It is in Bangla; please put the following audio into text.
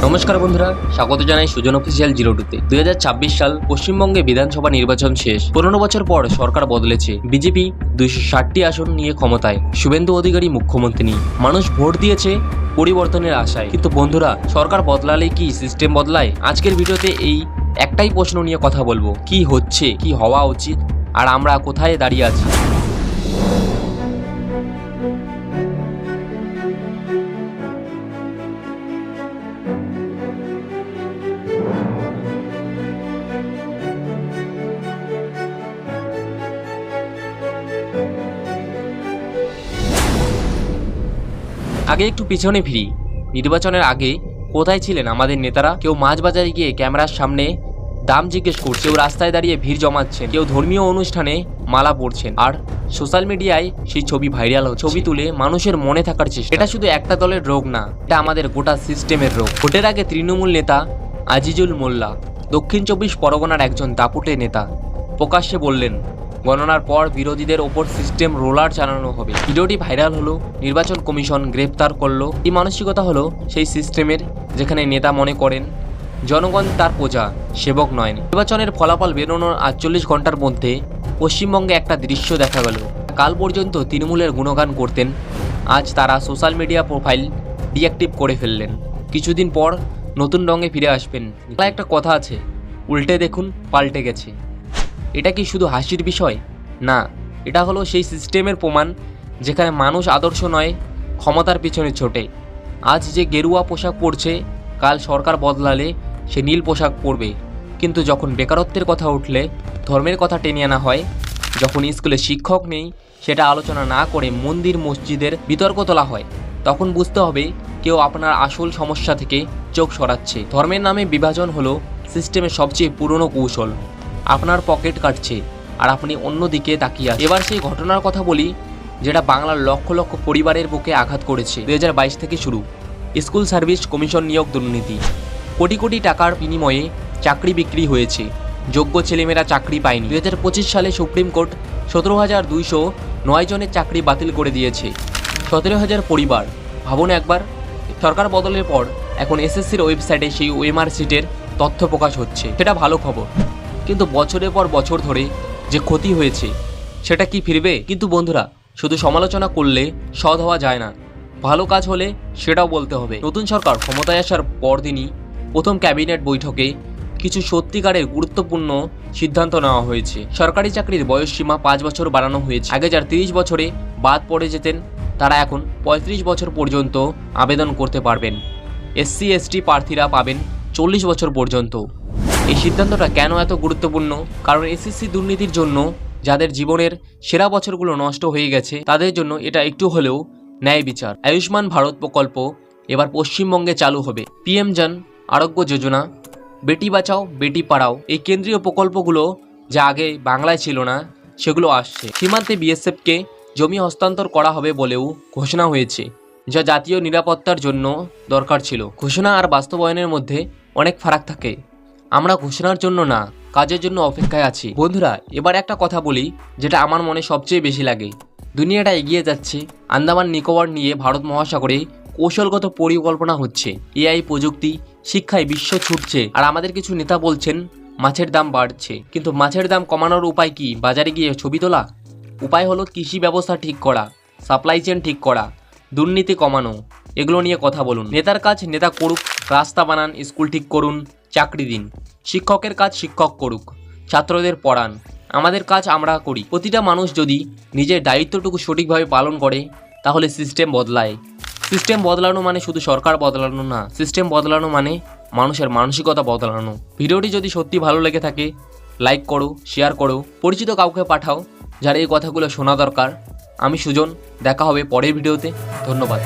নমস্কার বন্ধুরা, স্বাগত জানাই সুজন অফিসিয়াল 02-তে। 2026 সাল পশ্চিমবঙ্গে বিধানসভা নির্বাচন শেষ। 15 বছর পর সরকার বদলেছে। বিজেপি 260টি আসন নিয়ে ক্ষমতায়, শুভেন্দু অধিকারী মুখ্যমন্ত্রী। মানুষ ভোট দিয়েছে পরিবর্তনের আশায়, কিন্তু বন্ধুরা, সরকার বদলালেই কি সিস্টেম বদলায়? আজকের ভিডিওতে এই একটাই প্রশ্ন নিয়ে কথা বলবো, কি হচ্ছে, কি হওয়া উচিত, আর আমরা কোথায় দাঁড়িয়ে আছি। আগে একটু পিছনে ফিরি। নির্বাচনের আগে কোথায় ছিলেন আমাদের নেতারা? কেউ মাছ বাজারে গিয়ে ক্যামেরার সামনে দাম জিজ্ঞেস করছে, কেউ রাস্তায় দাঁড়িয়ে ভিড় জমাচ্ছেন, কেউ ধর্মীয় অনুষ্ঠানে মালা পরছেন, আর সোশ্যাল মিডিয়ায় সেই ছবি ভাইরাল হচ্ছে। ছবি তুলে মানুষের মনে থাকার চেষ্টা। এটা শুধু একটা দলের রোগ না, এটা আমাদের গোটা সিস্টেমের রোগ। ভোটের আগে তৃণমূল নেতা আজিজুল মোল্লা, দক্ষিণ 24 পরগনার একজন দাপুটে নেতা, প্রকাশ্যে বললেন গণনার পর বিরোধীদের ওপর সিস্টেম রোলার চালানো হবে। ভিডিওটি ভাইরাল হলো, নির্বাচন কমিশন গ্রেপ্তার করলো। এই মানসিকতা হলো সেই সিস্টেমের, যেখানে নেতা মনে করেন জনগণ তার প্রজা, সেবক নয়। নির্বাচনের ফলাফল বেরোনোর 48 ঘন্টার মধ্যে পশ্চিমবঙ্গে একটা দৃশ্য দেখা গেল। কাল পর্যন্ত তৃণমূলের গুণগান করতেন, আজ তারা সোশ্যাল মিডিয়া প্রোফাইল ডিঅ্যাক্টিভ করে ফেললেন। কিছুদিন পর নতুন রঙে ফিরে আসবেন। একটা কথা আছে, উল্টে দেখুন পাল্টে গেছে। এটা কি শুধু হাসির বিষয়? না, এটা হলো সেই সিস্টেমের প্রমাণ, যেখানে মানুষ আদর্শ নয়, ক্ষমতার পিছনে ছোটে। আজ যে গেরুয়া পোশাক পরছে, কাল সরকার বদলালে সে নীল পোশাক পরবে। কিন্তু যখন বেকারত্বের কথা উঠলে ধর্মের কথা টেনে আনা হয়, যখন স্কুলে শিক্ষক নেই সেটা আলোচনা না করে মন্দির মসজিদের বিতর্ক তোলা হয়, তখন বুঝতে হবে কেউ আপনার আসল সমস্যা থেকে চোখ সরাচ্ছে। ধর্মের নামে বিভাজন হলো সিস্টেমের সবচেয়ে পুরনো কৌশল। আপনার পকেট কাটছে আর আপনি অন্যদিকে তাকিয়ে আছেন। এবার সেই ঘটনার কথা বলি, যেটা বাংলার লক্ষ লক্ষ পরিবারের বুকে আঘাত করেছে। 2022 থেকে শুরু স্কুল সার্ভিস কমিশন নিয়োগ দুর্নীতি। কোটি কোটি টাকার বিনিময়ে চাকরি বিক্রি হয়েছে, যোগ্য ছেলেমেয়েরা চাকরি পায়নি। 2025 সালে সুপ্রিম কোর্ট 17,209 জনের চাকরি বাতিল করে দিয়েছে। 17,000 পরিবার। ভাবুন একবার, সরকার বদলের পর এখন এসএসসির ওয়েবসাইটে সেই ওএমআর সিটের তথ্য প্রকাশ হচ্ছে। সেটা ভালো খবর, কিন্তু বছরের পর বছর ধরে যে ক্ষতি হয়েছে সেটা কি ফিরবে? কিন্তু বন্ধুরা, শুধু সমালোচনা করলে সৎ হওয়া যায় না, ভালো কাজ হলে সেটাও বলতে হবে। নতুন সরকার ক্ষমতায় আসার পরদিনই প্রথম ক্যাবিনেট বৈঠকে কিছু সত্যিকারের গুরুত্বপূর্ণ সিদ্ধান্ত নেওয়া হয়েছে। সরকারি চাকরির বয়সসীমা 5 বছর বাড়ানো হয়েছে। আগে যারা 30 বছরে বাদ পড়ে যেতেন, তারা এখন 35 বছর পর্যন্ত আবেদন করতে পারবেন। এসসি এসটি প্রার্থীরা পাবেন 40 বছর পর্যন্ত। এই সিদ্ধান্তটা কেন এত গুরুত্বপূর্ণ? কারণ এসএসসি দুর্নীতির জন্য যাদের জীবনের সেরা বছরগুলো নষ্ট হয়ে গেছে, তাদের জন্য এটা একটু হলেও ন্যায় বিচার। আয়ুষ্মান ভারত প্রকল্প এবার পশ্চিমবঙ্গে চালু হবে। পিএম জন আরোগ্য যোজনা, বেটি বাঁচাও বেটি পড়াও, এই কেন্দ্রীয় প্রকল্পগুলো যা আগে বাংলায় ছিল না, সেগুলো আসছে। সীমান্তে বিএসএফকে জমি হস্তান্তর করা হবে বলেও ঘোষণা হয়েছে, যা জাতীয় নিরাপত্তার জন্য দরকার ছিল। ঘোষণা আর বাস্তবায়নের মধ্যে অনেক ফারাক থাকে। আমরা ঘোষণার জন্য না, কাজের জন্য অপেক্ষায় আছি। বন্ধুরা, এবার একটা কথা বলি, যেটা আমার মনে সবচেয়ে বেশি লাগে। দুনিয়াটা এগিয়ে যাচ্ছে, আন্দামান নিকোবর নিয়ে ভারত মহাসাগরে কৌশলগত পরিকল্পনা হচ্ছে, এআই প্রযুক্তি, শিক্ষায় বিশ্ব ছুটছে, আর আমাদের কিছু নেতা বলছেন মাছের দাম বাড়ছে। কিন্তু মাছের দাম কমানোর উপায় কি? বাজারে গিয়ে ছবি তোলা? উপায় হলো কৃষি ব্যবস্থা ঠিক করা, সাপ্লাই চেন ঠিক করা, দুর্নীতি কমানো। এগুলো নিয়ে কথা বলুন। নেতার কাজ নেতা করুক, রাস্তা বানান, স্কুল ঠিক করুন, চাকরি দিন। শিক্ষকের কাজ শিক্ষক করুক, ছাত্রদের পড়ান। আমাদের কাজ আমরা করি। প্রতিটা মানুষ যদি নিজের দায়িত্বটুকু সঠিকভাবে পালন করে, তাহলে সিস্টেম বদলায়। সিস্টেম বদলানো মানে শুধু সরকার বদলানো না, সিস্টেম বদলানো মানে মানুষের মানসিকতা বদলানো। ভিডিওটি যদি সত্যি ভালো লেগে থাকে, লাইক করো, শেয়ার করো, পরিচিত কাউকে পাঠাও যার এই কথাগুলো শোনা দরকার। আমি সুজন, দেখা হবে পরের ভিডিওতে। ধন্যবাদ।